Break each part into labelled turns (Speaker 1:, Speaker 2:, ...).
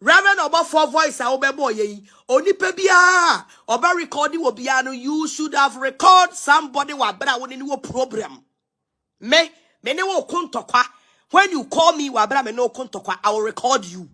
Speaker 1: Reverend Oba for voice a obebo ye. Onipa bia oba recording will be you should have record somebody wa bra woni ni problem. Me ne wo kontokwa. When you call me wa bra me no kontokwa, I will record you.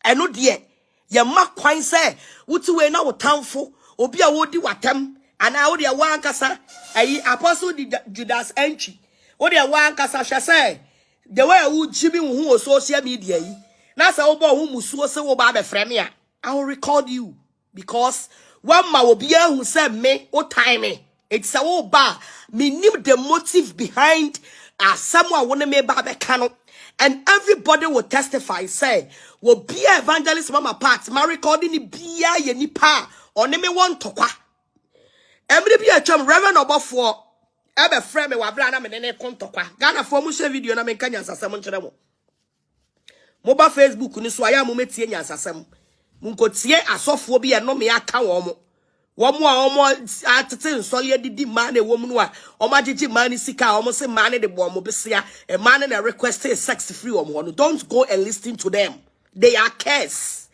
Speaker 1: Eno de ye ma kwan say wuti we na wo tamfo obi a wodi watam ana wo de wa ankasa ayi Apostle Judas Antwi wo de wa ankasa hwe say the way wo jimi wo hu social media yi na say wo bo hu musuo say wo ba be frame a I will record you because one ma obi a hu say me o time me it's a wo ba me nim the motive behind someone wona me ba be kano. And everybody will testify, say, will be evangelist mama part, my recording ni biya ye ni pa, or name me one tokwa. Every be a chum Reverend Oba for ebe frame me wabrana me nene kon tokwa. Ghana for mu share video na me kanya sasem nkyere mo. Moba Facebook ni so aya mo metie nya sasem. Munko tie asofo bi e no me aka wo mo. Womo a omo atete nsole didi man na wom no a omo agege man ni sika omo se man de bo omo besia a man na request sex free omo no. Don't go and listen to them. They are curse.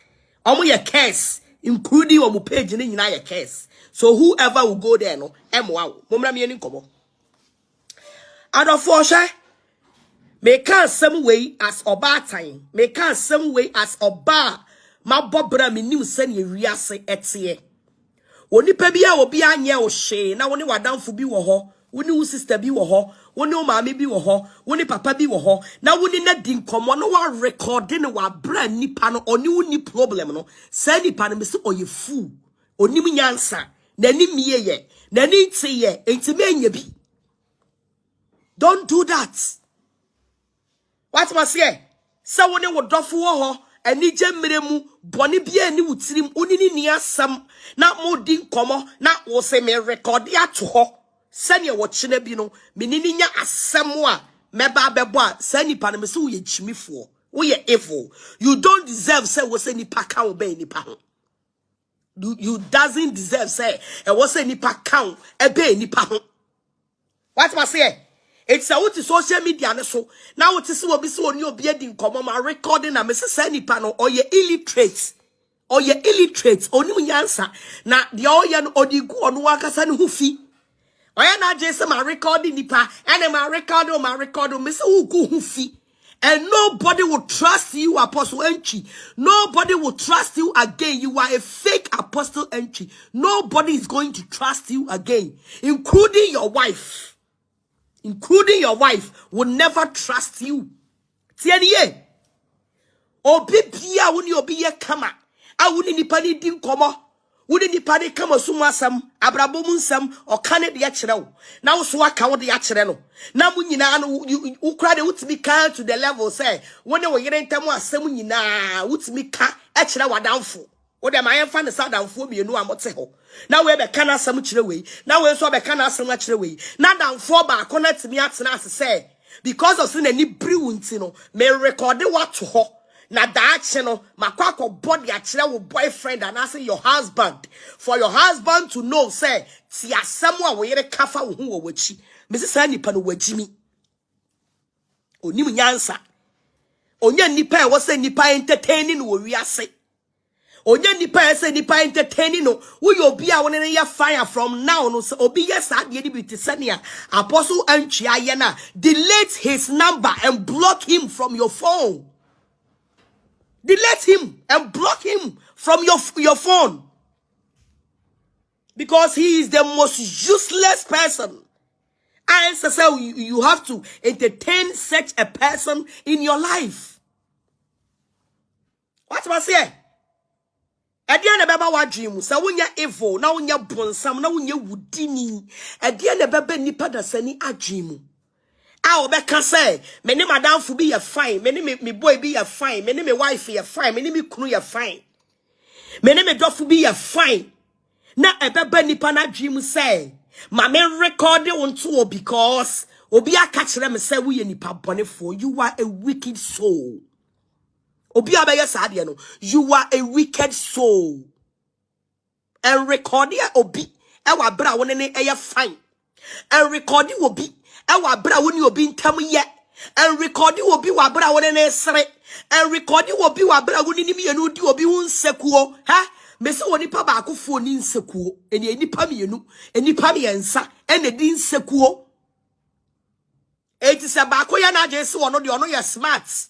Speaker 1: Omo ye curse including omo page ni nyina ye curse. So whoever will go there no emwa momra me ni nkomo adofo hwe make some way as oba time make some way as oba mabobra me nim se ne wiase etie. Onipa bia obi anye o hye na woni wadamfo bi wo ho woni wo sister bi wo ho woni o maame bi wo ho woni papa bi wo ho na woni na di nkomo no wa recording wa bra nipa no oni woni problem no sa nipa no me se oyefu onim nyansa na ni mieye na ni tiye entime anya bi. Don't do that. What must say? Sa woni wo dofo wo ho ani gemmeremu boni bia ni wutirim onini ni asam na modi nkomo na wo se me record ya to ho sane wo chine bi no menini nya asem a meba bebo a sane pa no me se wo ye chimifo wo ye evil. You don't deserve say wo se nipa ka wo be nipa ho. You doesn't deserve say e wo se nipa ka wo e be nipa ho. What must say? It's a what social media so now what is what be so new being common my recording and Mrs. Sandy panel or ye illiterate only answer now the oyan or the go on wakasan hufi. I am not just my recording nipa and my record Mr. Ugu hufi. And nobody will trust you, Apostle Antwi. Nobody will trust you again. You are a fake Apostle Antwi. Nobody is going to trust you again, including your wife. Including your wife will never trust you. Tieniye. Obi bia woni obi ye kama. A woni nipa ni din komo. Woni nipa ni kama sumu asam, abrabom nsam, o kane de akere wo. Na wo so aka wo de akere no. Na mu nyina no ukra de wutimi kan to the level say, woni wo yere ntam asam nyina wutimi ka akere wadamfo. O de ma yemfa ne sadamfo mienu amote ho. Na we be kana asam kire we. Na we so be kana asam kire we. Na damfo ba akona timi atena ase say because of sin ani briwu nti no me record what to ho. Na daache no makwakọ body akire wo boyfriend and say your husband for your husband to know say ti asam a we yere kafa wo hu wo wachi. Me se sa nipa no wagimi. Onim nyansa. Onya nipa e wo say nipa entertaining wo wiase. Onya nipa say nipa entertaining no wo yo obi a woni ya fire from now no so obi yes ade bi te senia Apostle Antwi aye na delete his number and block him from your phone. Delete him and block him from your phone because he is the most useless person. And so you have to entertain such a person in your life. What must I say? Ediana beba wa dream sa wonya evil na wonya bonsam na wonya wudini ediana beba nipa da sani adwemu a obeka say me ne madam fu bi ye fine me ne me boy bi ye fine me ne me wife ye fine me ne me kunu ye fine me ne me dofo bi ye fine na ebeba nipa na adwemu say ma me record wonto because obi aka kire me say wo ye nipa bonefo. You are a wicked soul. Obi abeye saade no, you are a wicked soul. And recording obi e wa bra woni ne eye fine. And recording obi e wa bra woni obi ntam ye. and recording will be wabra one esre, and recording will be wabra wuni ni mienu di obi unsekuo, ha? Mese woni pa ba akofo ni nsekuo, eni enipa mienu, enipa miensa, ene di nsekuo. Eti se ba akoya na je se wono de ono ye smart.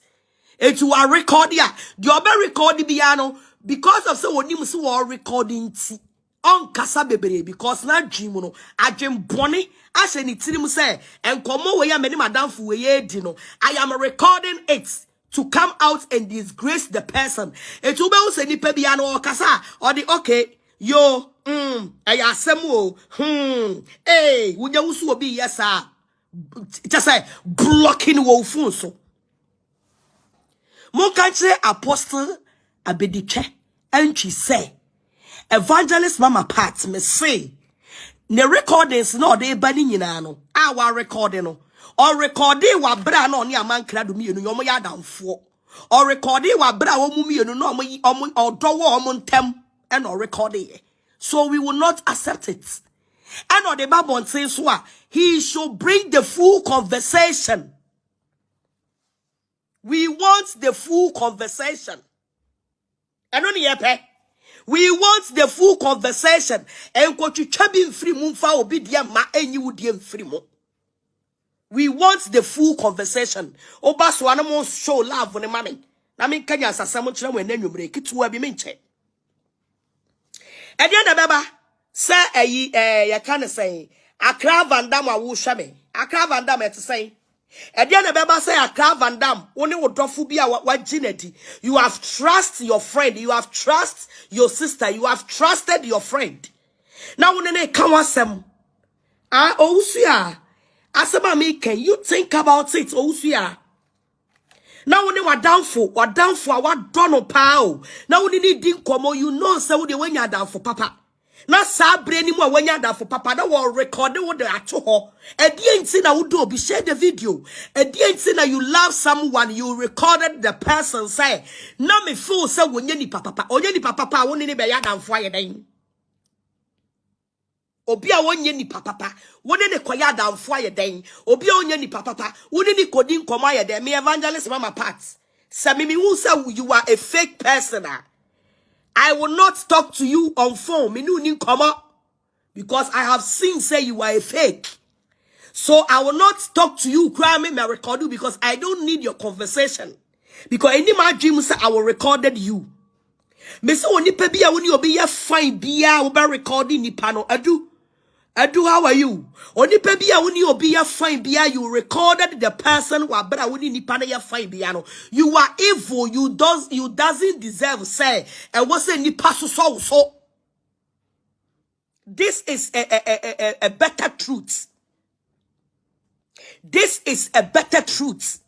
Speaker 1: Eti wa record ya, di obe record biano because of se woni mu se wo recording ti. On kasa bebere because na dream no adwem bone ahye ni tirim say enkomo we ya mani madamfo we ye di no I am recording it to come out and disgrace the person. Etu be wo se nipa bia no kasa or the okay yo aya asem o wunya wusu obi yesa just say blocking wo phone so mo kan kire Apostle Antwi say Evangelist Mama Pat me say ne recordings no de ba ni nyina no our recording no or recording wa bra no ne amankra do mienu yomo ya damfo or recording wa bra wo mu mienu no omo odowo omo ntem and or recording so we will not accept it and on the Bible says so he should bring the full conversation. We want the full conversation and on the we want the full conversation. And what you chabin free mumfa obi dia ma enyi wudiem free mo. We want the full conversation. Oba so anamo show love on the mami. Na me kanya asasam kire we nanwumre kitu abi me nche. E dia na beba say ya kan say Accra Van Dam a wo hwa me. Accra Van Dam et say Ediane beba say Accra Van Dam oni wodofo bi a waginedi. You have trust your friend, you have trust your sister, you have trusted your friend. Now when they come wasem ousia asema me can you think about it ousia. Now when they were downfall what dono pao. Now when they didn't come you know say we when you down for papa. Na sabre ni mo wanya da for papa na wo record wo de ato ho edienti na wo do be share the video edienti na you love someone you recorded the person say na me feel say wonya ni papa onye ni papa wo ni be ya danfo ayedan obi a wonye ni papa wo ne koya danfo ayedan obi a onye ni papa wo ni kodi nkomo ayedan me Evangelist Mama Pat say me who say you are a fake person. I will not talk to you on phone. Me no come up because I have seen say you are a fake. So I will not talk to you. Cry me record you because I don't need your conversation. Because any my dream say I will recorded you. Me say oni pe bia woni obi ye fine bia wo be recording ni pano Adu, how are you? Oni pe bia woni obi ye fine bia you recorded the person wa bra woni ni pano ye fine bia no. You are evil. You doesn't deserve say. And what say ni paso so. This is a better truth. This is a better truth.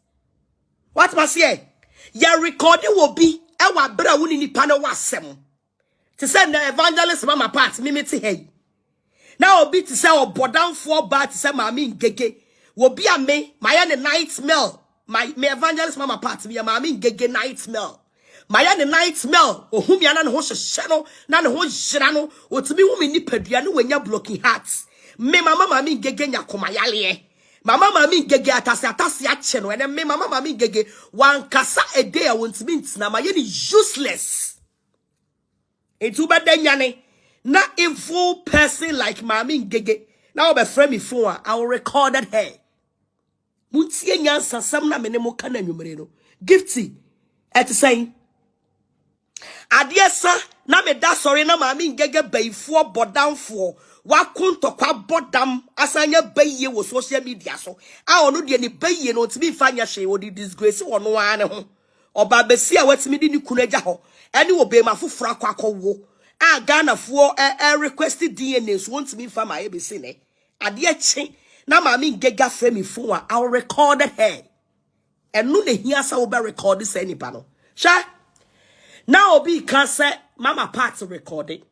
Speaker 1: What must say? Your recording will be e wa bra woni ni pano wasem. To say the Evangelist Mama Pat mimiti hey. Now obi to say obodan for bad to say mami ngege wo bi a me my night smell my Evangelist Mama Pat me mami ngege night smell my night smell ohum ya na ho hyehye no na ne ho hyira no otimi wo me nipadua no wanya blocking hearts me mama mami ngege nyakoma yale mama mami ngege atase ache no ene me mama mami ngege wan kasa a day a wontimi ntina ma ye ni useless etu bedanyane. Na evil person like Mami Ngege. Now be friend me phone. I will recorded her. Muntie nyansa sam na mene mo kana nwumere no. Gifty et saying Adiesa na me da sorry na Mami Ngege bayfo bodamfo. Wa kunto kwa bodam asanya baye wo social media so. A ono de ni baye no timi fanya hwe wo di disgrace wo no ane ho. Oba besi a watimi di ni kunaja ho. Ene wo be ma foforo akwakowo. Ghana for requested DNA so want me for my ABC ne ade chi na mami ngega frame me phone I recorded her and no ne hia sa wo be record this anipa no sha now obi can say Mama Pat recorded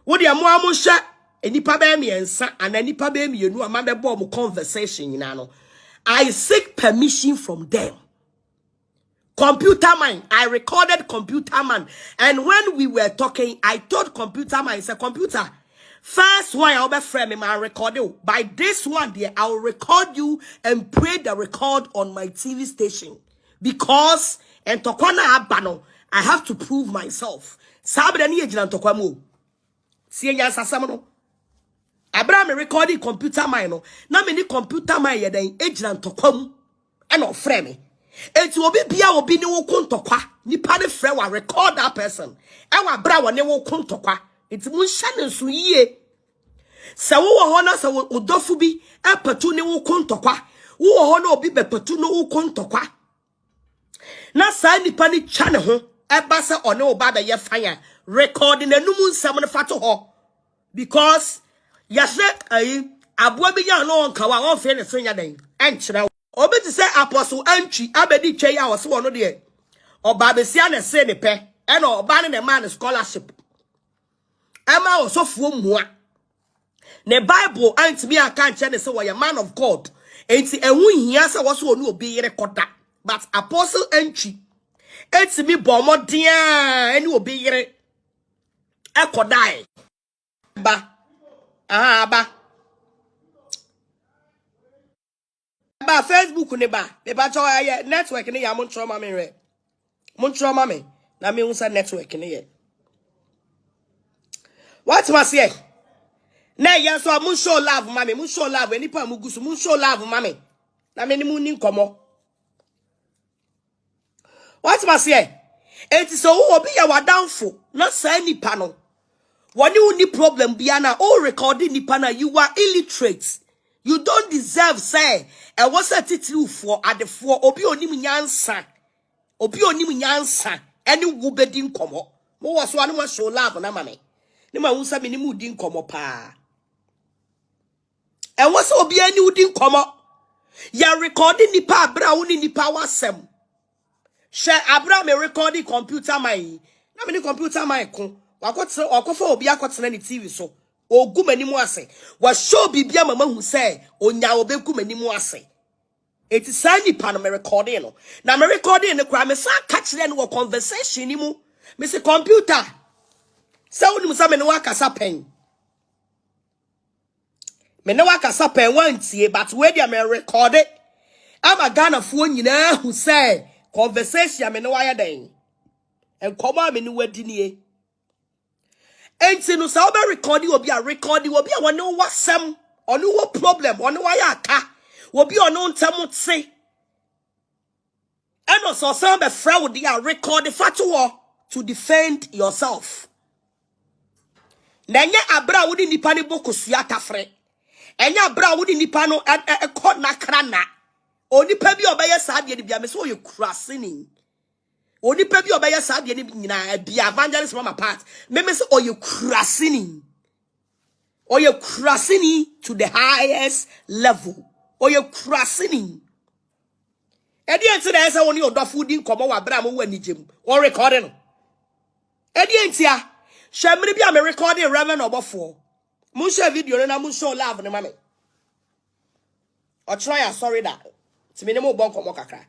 Speaker 1: wo de amo amo sha enipa be me ensa and enipa be me enu ama be bo mo conversation nyina no I seek permission from them. Computer man, I recorded computer man, and when we were talking, I told computer man, I said, computer, First one I'll be frame my record you. By this one there, I'll record you and play the record on my TV station. Because and tokwana abano, I have to prove myself. Sabre ni ejina tokwa mo. Sie nya sasam no. Abraham recording computer mine no. Na me ni computer mine ye den ejina tokwa mu. E no frame. Enti obi bia obi ni wo kontokwa. Nipa ne frɛ wa record that person. E wa bra wo ne wo kontokwa. Enti mun hya ne so yie. Se wo ho na se wo dofu bi e patu ne wo kontokwa. Wo ho na obi be patu no wo kontokwa. Na sa nipa ni twa ne ho e ba se one wo ba be ye fan recording enum nsam ne fato ho because yase aboa bi ya no onka wa won fe ne so nya den enkyere obi ti say Apostle Antwi abedi twa ya wo se wo no de oba be sia ne se ne pe e na oba ne man scholarship ama wo sofuo mua ne Bible antimi aka nche ne se wo ye man of God enti ehu hia se wo so onu obi yere koda but Apostle Antwi etimi bomo dia eni obi yere ekodai ba ba Facebook ne ba me ba cho ye network ne ya mo ntroma me re mo ntroma me na me unsa network ne ye what was here na ya so mo show love mame mo show love eni pa mo gusu mo show love mame na me ni mu ni nkomo what was here it is so obi ya wadanfo na sa nipa no woni uni problem bia na all recording nipa na you are illiterate. You don't deserve say e was a title for adefo obi onim nyansa eni wo bedi nkomo mo wo so anu show love na mame ni ma unsa me ni mu di nkomo pa e was obi ani udi nkomo ya recording nipa bra woni nipa wasem she abra me recording computer my na me ni computer my ko wakofa obi akotena ni TV so ogumanimu ase wa show bibia mama hu say onya obegumanimu ase eti sani pa no me recording no na me recording ne kra me sa ka kire no conversation ni mu me se computer sa woni musa me ne wakasa pen me ne wakasa pen wantie but we dia me record it ama Ghana fo nyina hu say conversation me ne waya den enkomo me ne wadi nie enti no sa obe recording obi a won no wasem ono wo problem ono wa ya aka obi ono ntem tse eno so some be fra wo dia record fatuo to defend yourself nanya abra wo di nipa ne bokosu atafre enya abra wo di nipa no ekọ nakra na onipa bi obeye sa de bia me so ye krasini onipa bi obeye sa de ni nyina bia evangelist mama part me say oye krasini to the highest level oye krasini edi enti na ese woni odofo di nkomo wa bra mo wani gem o recording no edi enti a hwemre bi a me recording Reverend Obofo mo share video na mo show love ne mame o try ya sorry that ti me ne mo bon komo kakra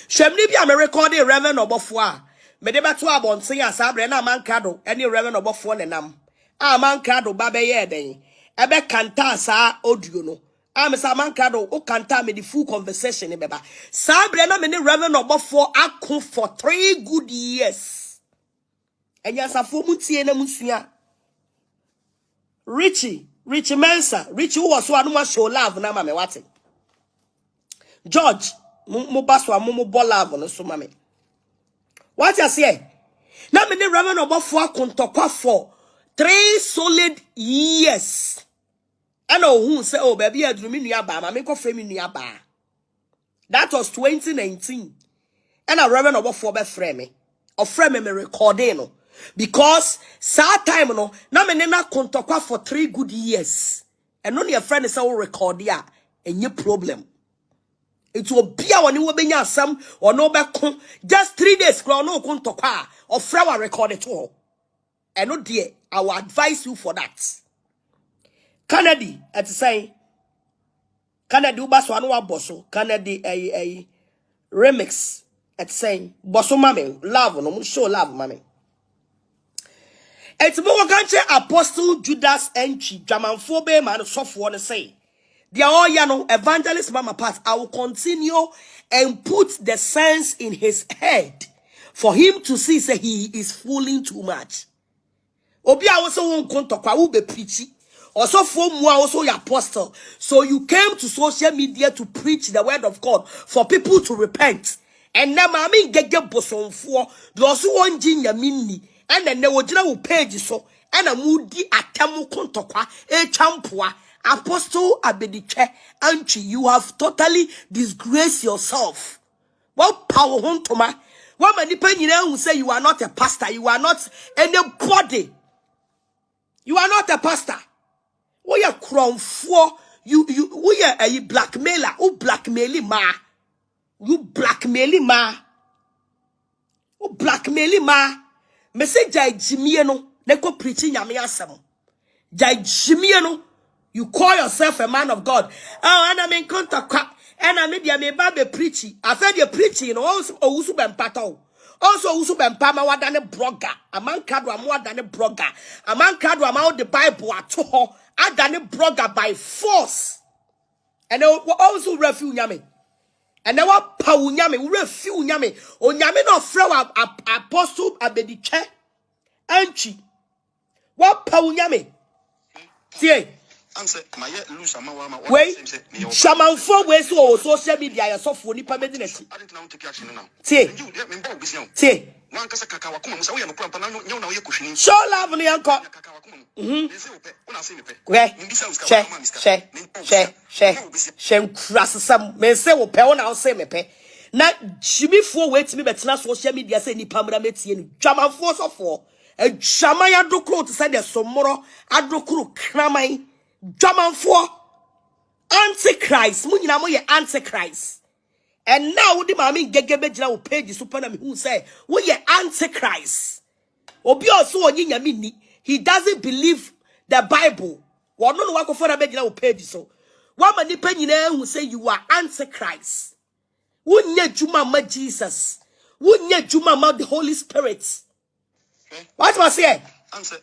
Speaker 1: hwemre bi a me recording Reverend Obofo a me de beto abonten asabre na mankado ene Reverend Obofo ne nam a mankado ba be ye den ebe kanta sa audio no am sa mankado o kanta me the full conversation e beba sabre na me ne Reverend Obofo akon for 3 good years enya safo mutie na musua Richie Mensa Richie wo so anu ma show love na ma me wate George mo baso mo ball love no so ma me what you say na me ne Reverend Obofo akontokwa for 3 solid years and who say oh baby adru mi nua ba ma me ko frɛ mi nua ba that was 2019 and a Reverend Obofo be frɛ me or frɛ me recording no because sad time no na me ne na kontokwa for 3 good years and no your friend say we record ya any problem it will be a one wo benya asam or no be just 3 days kro no kontokwa or frɛ wa record it all and no dear I will advise you for that Kennedy at say Kennedy ubaso anu wa boso Kennedy a remix at saying boso mame love no show love mame It's more country Apostle Judas Antwi Jamanfo be man sofo ne say. They are all yano evangelist mama part. I will continue and put the sense in his head for him to see say he is fooling too much. Obi also won kontokwa wo be preachy. Also for more also your apostle. So you came to social media to preach the word of God for people to repent. And now mami gege boson for those who want jinya mini. And then they will page so and a moody atamu kontokwa e champua Apostle Antwi, you have totally disgraced yourself. What power home to ma? What many penny who say you are not a pastor, you are not anybody. You are not a pastor. We are crown for you we are a blackmailer who blackmailing ma. You blackmailing ma. Who blackmailing ma. Message jai Jimiano, neko preaching yami asam. Jai Jimiano, you call yourself a man of God. Oh, and I'm in contact. And I mean, me babe preaching. I said you're preaching. Also, usu ben pato. Also, usu ben pama wadane broga. A man kadwa more than a broga. A man kadwa out the Bible at all. I done a broga by force. And they also refuse yami. And now what power nyame we refuse nyame o nyame no frɛ Apostle Antwi what power nyame tie answer my lose amawama wait shaman for we so social media ya sofo nipa medi na ti tie tie wan kasa kaka wakoma musa we no prampa na nyo na we kohwini show love no yanko Shem crasasam men say wo pe wona wo say me pe na jimifo wait me betena social media say ni pamra metie ni dwamanfo sofo adwaman adokro to say the somoro adokro kraman dwamanfo antichrist mu nyina mo ye antichrist and now the mami gegebe gina wo page super na me hu say wo ye antichrist obi oso onyi nyame ni he doesn't believe the Bible one no wako for na be gina wo page so one manipa nyina hu say you are antichrist wunye juma ma Jesus wunye juma ma the Holy Spirit what was here answer